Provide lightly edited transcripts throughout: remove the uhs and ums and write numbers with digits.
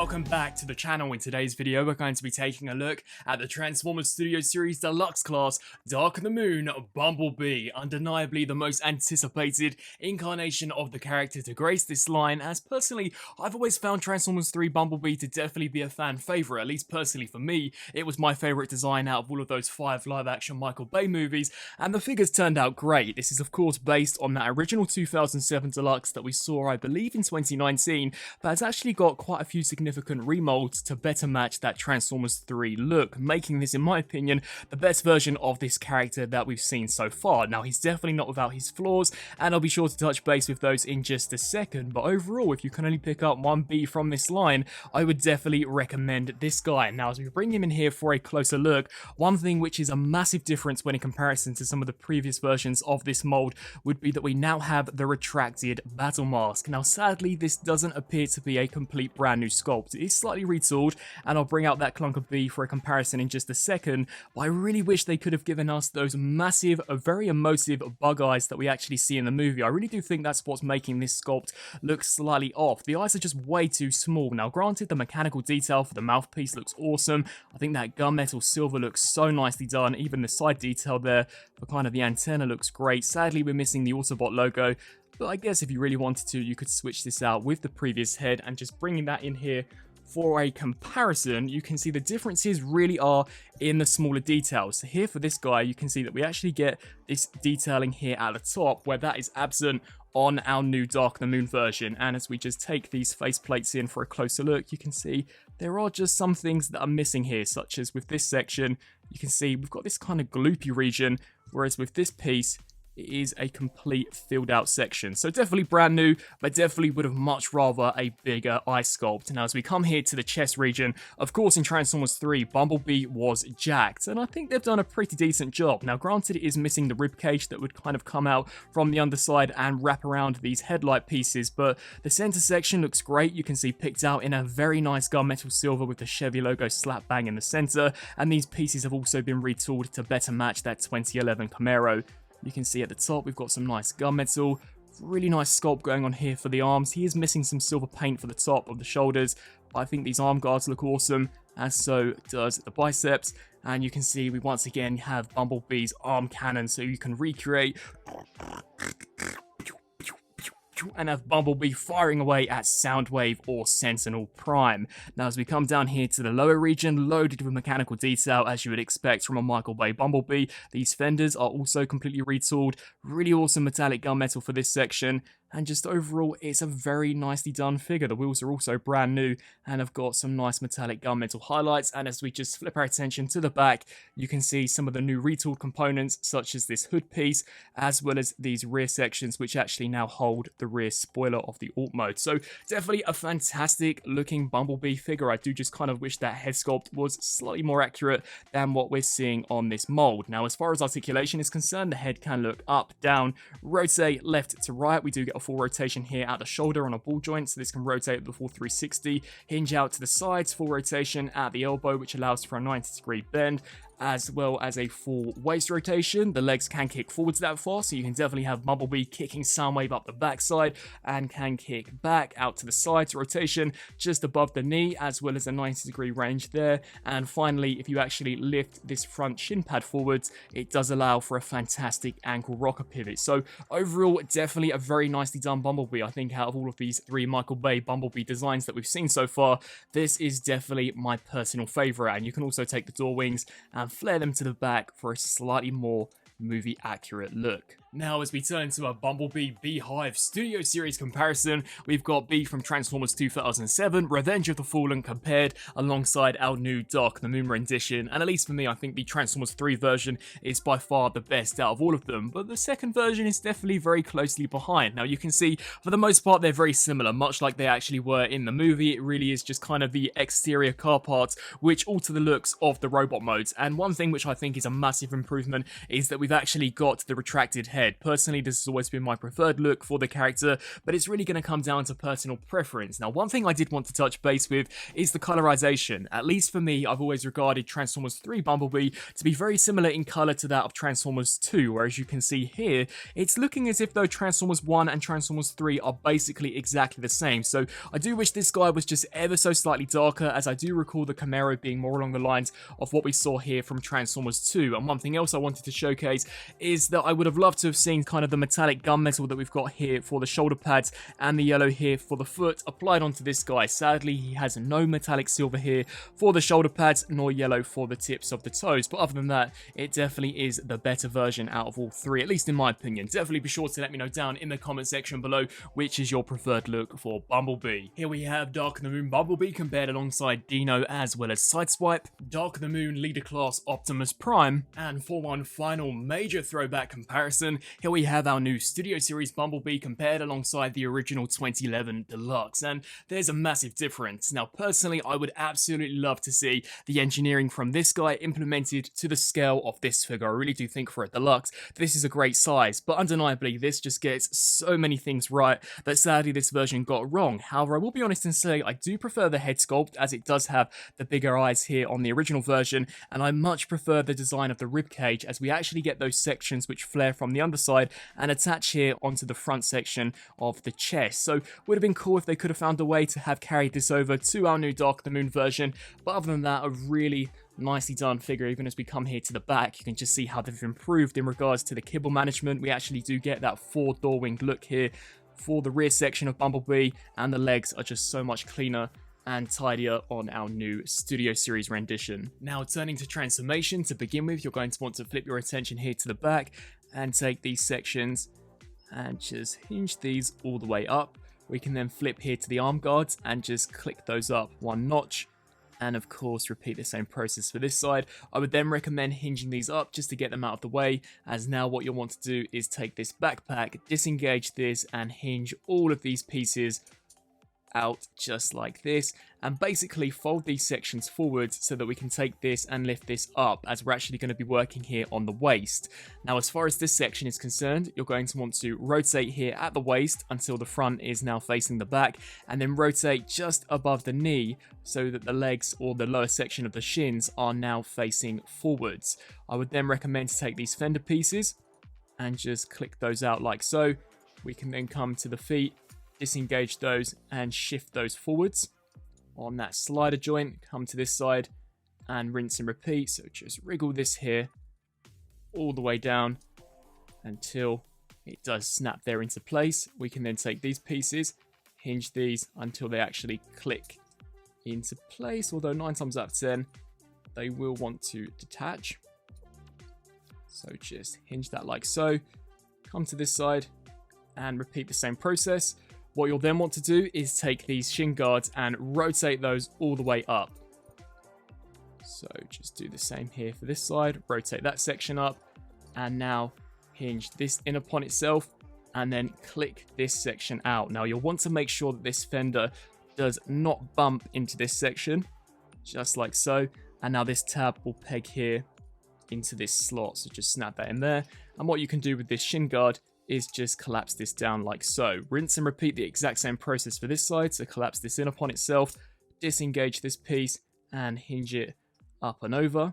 welcome back to the channel. In today's video, we're going to be taking a look at the Transformers Studio Series Deluxe class, Dark of the Moon Bumblebee. Undeniably the most anticipated incarnation of the character to grace this line, as personally, I've always found Transformers 3 Bumblebee to definitely be a fan favourite. At least personally for me, it was my favourite design out of all of those 5 live-action Michael Bay movies, and the figures turned out great. This is of course based on that original 2007 Deluxe that we saw, I believe, in 2019, but has actually got quite a few significant remolds to better match that Transformers 3 look, making this, in my opinion, the best version of this character that we've seen so far. Now, he's definitely not without his flaws, and I'll be sure to touch base with those in just a second, but overall, if you can only pick up one B from this line, I would definitely recommend this guy. Now, as we bring him in here for a closer look, one thing which is a massive difference when in comparison to some of the previous versions of this mold would be that we now have the retracted battle mask. Now, sadly, this doesn't appear to be a complete brand new sculpt. It is slightly retooled, and I'll bring out that clunk of B for a comparison in just a second, but I really wish they could have given us those massive, very emotive bug eyes that we actually see in the movie. I really do think that's what's making this sculpt look slightly off. The eyes are just way too small. Now, granted, the mechanical detail for the mouthpiece looks awesome. I think that gunmetal silver looks so nicely done. Even the side detail there for kind of the antenna looks great. Sadly, we're missing the Autobot logo, but I guess if you really wanted to, you could switch this out with the previous head, and just bringing that in here for a comparison, you can see the differences really are in the smaller details. So here for this guy, you can see that we actually get this detailing here at the top, where that is absent on our new Dark of the Moon version. And as we just take these faceplates in for a closer look, you can see there are just some things that are missing here, such as with this section, you can see we've got this kind of gloopy region, whereas with this piece, it is a complete filled out section. So definitely brand new, but definitely would have much rather a bigger eye sculpt. Now, as we come here to the chest region, of course in Transformers 3, Bumblebee was jacked, and I think they've done a pretty decent job. Now, granted, it is missing the rib cage that would kind of come out from the underside and wrap around these headlight pieces, but the center section looks great. You can see picked out in a very nice gunmetal silver with the Chevy logo slap bang in the center, and these pieces have also been retooled to better match that 2011 Camaro. You can see at the top, we've got some nice gunmetal, really nice sculpt going on here for the arms. He is missing some silver paint for the top of the shoulders, but I think these arm guards look awesome, as so does the biceps. And you can see we once again have Bumblebee's arm cannon, so you can recreate and have Bumblebee firing away at Soundwave or Sentinel Prime. Now, as we come down here to the lower region, loaded with mechanical detail as you would expect from a Michael Bay Bumblebee, these fenders are also completely retooled. Really awesome metallic gunmetal for this section, and just overall, it's a very nicely done figure. The wheels are also brand new and have got some nice metallic gunmetal highlights. And as we just flip our attention to the back, you can see some of the new retooled components, such as this hood piece, as well as these rear sections, which actually now hold the rear spoiler of the alt mode. So definitely a fantastic looking Bumblebee figure. I do just kind of wish that head sculpt was slightly more accurate than what we're seeing on this mold. Now, as far as articulation is concerned, the head can look up, down, rotate left to right. We do get a full rotation here at the shoulder on a ball joint, so this can rotate the full 360, hinge out to the sides, full rotation at the elbow, which allows for a 90-degree bend, as well as a full waist rotation. The legs can kick forwards that far, so you can definitely have Bumblebee kicking Soundwave up the backside, and can kick back out to the sides, rotation just above the knee, as well as a 90-degree range there. And finally, if you actually lift this front shin pad forwards, it does allow for a fantastic ankle rocker pivot. So overall, definitely a very nicely done Bumblebee. I think out of all of these 3 Michael Bay Bumblebee designs that we've seen so far, this is definitely my personal favorite. And you can also take the door wings and flare them to the back for a slightly more movie accurate look. Now, as we turn to a Bumblebee Beehive Studio Series comparison, we've got B from Transformers 2007, Revenge of the Fallen, compared alongside our new Dark of the Moon rendition. And at least for me, I think the Transformers 3 version is by far the best out of all of them, but the second version is definitely very closely behind. Now, you can see, for the most part, they're very similar, much like they actually were in the movie. It really is just kind of the exterior car parts which alter the looks of the robot modes. And one thing which I think is a massive improvement is that we've actually got the retracted head head. Personally, this has always been my preferred look for the character, but it's really going to come down to personal preference. Now, one thing I did want to touch base with is the colorization. At least for me, I've always regarded Transformers 3 Bumblebee to be very similar in color to that of Transformers 2, where as you can see here, it's looking as if though Transformers 1 and Transformers 3 are basically exactly the same. So I do wish this guy was just ever so slightly darker, as I do recall the Camaro being more along the lines of what we saw here from Transformers 2. And one thing else I wanted to showcase is that I would have loved to have seen kind of the metallic gunmetal that we've got here for the shoulder pads and the yellow here for the foot applied onto this guy. Sadly, he has no metallic silver here for the shoulder pads, nor yellow for the tips of the toes. But other than that, it definitely is the better version out of all three, at least in my opinion. Definitely be sure to let me know down in the comment section below which is your preferred look for Bumblebee. Here we have Dark of the Moon Bumblebee compared alongside Dino as well as Sideswipe, Dark of the Moon Leader Class Optimus Prime, and for one final major throwback comparison, here we have our new Studio Series Bumblebee compared alongside the original 2011 Deluxe, and there's a massive difference. Now personally, I would absolutely love to see the engineering from this guy implemented to the scale of this figure. I really do think for a Deluxe, this is a great size, but undeniably this just gets so many things right that sadly this version got wrong. However, I will be honest and say I do prefer the head sculpt, as it does have the bigger eyes here on the original version, and I much prefer the design of the ribcage, as we actually get those sections which flare from the underside and attach here onto the front section of the chest. So would have been cool if they could have found a way to have carried this over to our new Dark of the Moon version, but other than that, a really nicely done figure. Even as we come here to the back, you can just see how they've improved in regards to the kibble management. We actually do get that 4 door-winged look here for the rear section of Bumblebee, and the legs are just so much cleaner and tidier on our new Studio Series rendition. Now turning to transformation, to begin with, you're going to want to flip your attention here to the back and take these sections and just hinge these all the way up. We can then flip here to the arm guards and just click those up 1 notch. And of course, repeat the same process for this side. I would then recommend hinging these up just to get them out of the way, as now what you'll want to do is take this backpack, disengage this, and hinge all of these pieces out just like this, and basically fold these sections forward so that we can take this and lift this up, as we're actually going to be working here on the waist. Now as far as this section is concerned, you're going to want to rotate here at the waist until the front is now facing the back, and then rotate just above the knee so that the legs or the lower section of the shins are now facing forwards. I would then recommend to take these fender pieces and just click those out like so. We can then come to the feet, disengage those and shift those forwards on that slider joint, come to this side and rinse and repeat. So just wriggle this here all the way down until it does snap there into place. We can then take these pieces, hinge these until they actually click into place, although 9 times out of 10 they will want to detach. So just hinge that like so, come to this side and repeat the same process. What you'll then want to do is take these shin guards and rotate those all the way up. So just do the same here for this side, rotate that section up, and now hinge this in upon itself, and then click this section out. Now you'll want to make sure that this fender does not bump into this section, just like so, and now this tab will peg here into this slot, so just snap that in there. And what you can do with this shin guard is just collapse this down like so. Rinse and repeat the exact same process for this side. So collapse this in upon itself, disengage this piece and hinge it up and over.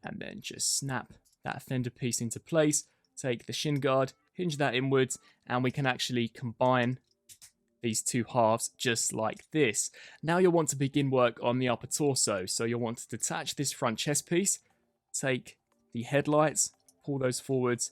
And then just snap that fender piece into place. Take the shin guard, hinge that inwards, and we can actually combine these 2 halves just like this. Now you'll want to begin work on the upper torso. So you'll want to detach this front chest piece, take the headlights, pull those forwards,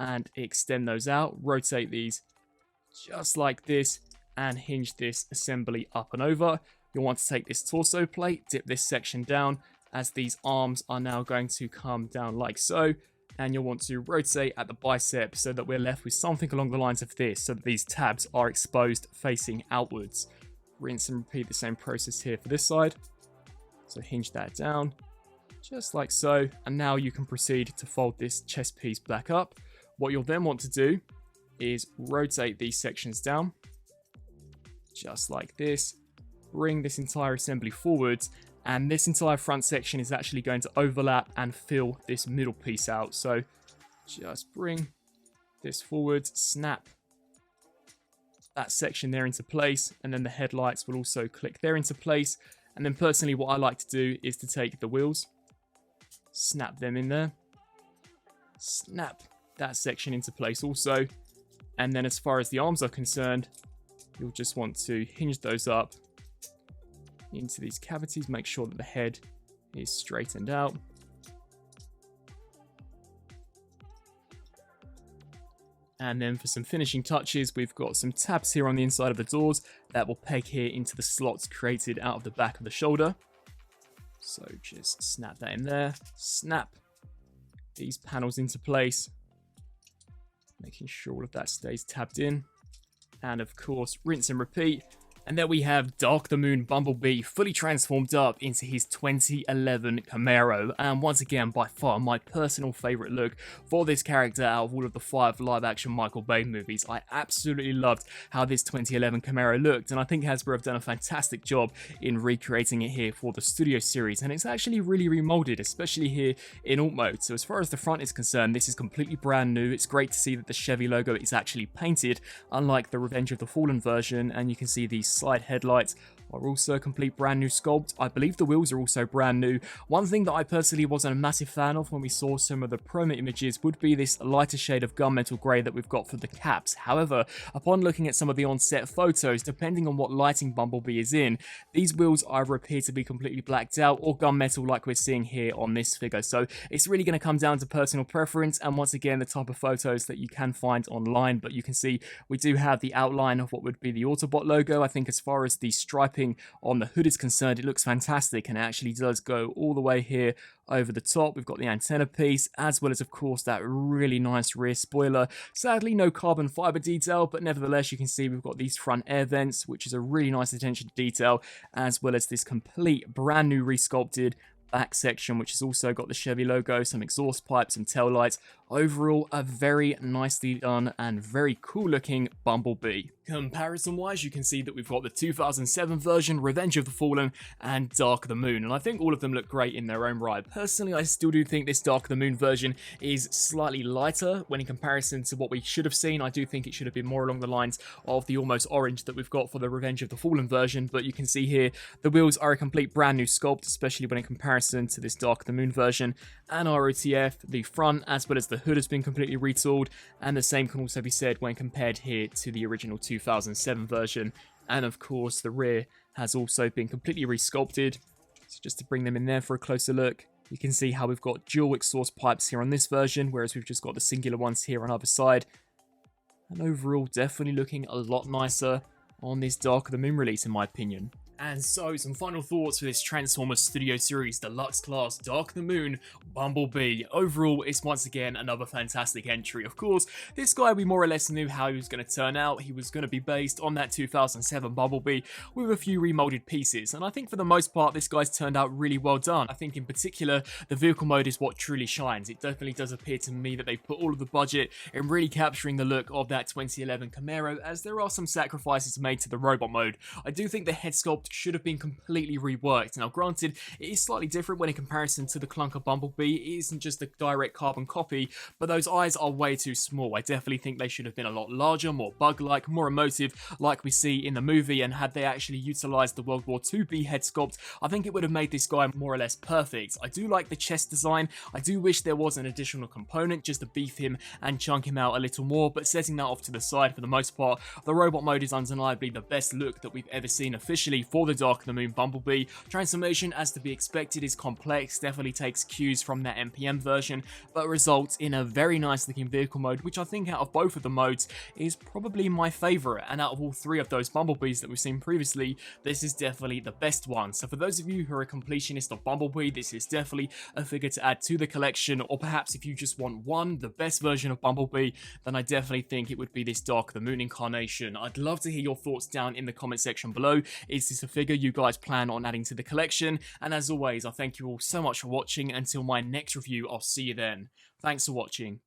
and extend those out, rotate these just like this, and hinge this assembly up and over. You'll want to take this torso plate, dip this section down, as these arms are now going to come down like so, and you'll want to rotate at the bicep so that we're left with something along the lines of this, so that these tabs are exposed facing outwards. Rinse and repeat the same process here for this side. So hinge that down, just like so, and now you can proceed to fold this chest piece back up. What you'll then want to do is rotate these sections down, just like this, bring this entire assembly forwards, and this entire front section is actually going to overlap and fill this middle piece out. So just bring this forward, snap that section there into place, and then the headlights will also click there into place. And then personally, what I like to do is to take the wheels, snap them in there, snap that section into place also. And then as far as the arms are concerned, you'll just want to hinge those up into these cavities, make sure that the head is straightened out. And then for some finishing touches, we've got some tabs here on the inside of the doors that will peg here into the slots created out of the back of the shoulder. So just snap that in there, snap these panels into place, making sure all of that stays tabbed in. And of course, rinse and repeat. And there we have Dark the Moon Bumblebee fully transformed up into his 2011 Camaro. And once again, by far my personal favourite look for this character out of all of the 5 live-action Michael Bay movies. I absolutely loved how this 2011 Camaro looked, and I think Hasbro have done a fantastic job in recreating it here for the Studio Series. And it's actually really remolded, especially here in Alt Mode. So as far as the front is concerned, this is completely brand new. It's great to see that the Chevy logo is actually painted, unlike the Revenge of the Fallen version, and you can see these side headlights are also a complete brand new sculpt. I believe the wheels are also brand new. One thing that I personally wasn't a massive fan of when we saw some of the promo images would be this lighter shade of gunmetal grey that we've got for the caps. However, upon looking at some of the on-set photos, depending on what lighting Bumblebee is in, these wheels either appear to be completely blacked out or gunmetal like we're seeing here on this figure. So it's really going to come down to personal preference and once again the type of photos that you can find online. But you can see we do have the outline of what would be the Autobot logo. I think as far as the striping on the hood is concerned, it looks fantastic and it actually does go all the way here over the top. We've got the antenna piece as well as of course that really nice rear spoiler. Sadly no carbon fiber detail, but nevertheless you can see we've got these front air vents, which is a really nice attention to detail, as well as this complete brand new resculpted back section, which has also got the Chevy logo, some exhaust pipes and tail lights. Overall, a very nicely done and very cool looking Bumblebee. Comparison wise, you can see that we've got the 2007 version, Revenge of the Fallen, and Dark the Moon, and I think all of them look great in their own right. Personally, I still do think this Dark the Moon version is slightly lighter when in comparison to what we should have seen. I do think it should have been more along the lines of the almost orange that we've got for the Revenge of the Fallen version, but you can see here the wheels are a complete brand new sculpt, especially when in comparison to this Dark the Moon version. And ROTF, the front as well as the hood has been completely retooled, and the same can also be said when compared here to the original 2007 version. And of course the rear has also been completely resculpted. So just to bring them in there for a closer look, you can see how we've got dual exhaust pipes here on this version, whereas we've just got the singular ones here on either side. And overall definitely looking a lot nicer on this Dark of the Moon release in my opinion. And so, some final thoughts for this Transformers Studio Series Deluxe Class Dark the Moon Bumblebee. Overall, it's once again another fantastic entry. Of course, this guy we more or less knew how he was going to turn out. He was going to be based on that 2007 Bumblebee with a few remolded pieces. And I think for the most part, this guy's turned out really well done. I think in particular, the vehicle mode is what truly shines. It definitely does appear to me that they put all of the budget in really capturing the look of that 2011 Camaro, as there are some sacrifices made to the robot mode. I do think the head sculpt should have been completely reworked. Now granted, it is slightly different when in comparison to the clunker Bumblebee. It isn't just a direct carbon copy, but those eyes are way too small. I definitely think they should have been a lot larger, more bug-like, more emotive like we see in the movie, and had they actually utilised the World War II B head sculpt, I think it would have made this guy more or less perfect. I do like the chest design. I do wish there was an additional component just to beef him and chunk him out a little more, but setting that off to the side for the most part, the robot mode is undeniably the best look that we've ever seen officially for the Dark of the Moon Bumblebee. Transformation, as to be expected, is complex, definitely takes cues from that NPM version, but results in a very nice looking vehicle mode, which I think out of both of the modes is probably my favourite, and out of all 3 of those Bumblebees that we've seen previously, this is definitely the best one. So for those of you who are a completionist of Bumblebee, this is definitely a figure to add to the collection, or perhaps if you just want the best version of Bumblebee, then I definitely think it would be this Dark of the Moon incarnation. I'd love to hear your thoughts down in the comment section below. Is this a figure you guys plan on adding to the collection? And as always, I thank you all so much for watching. Until my next review, I'll see you then. Thanks for watching.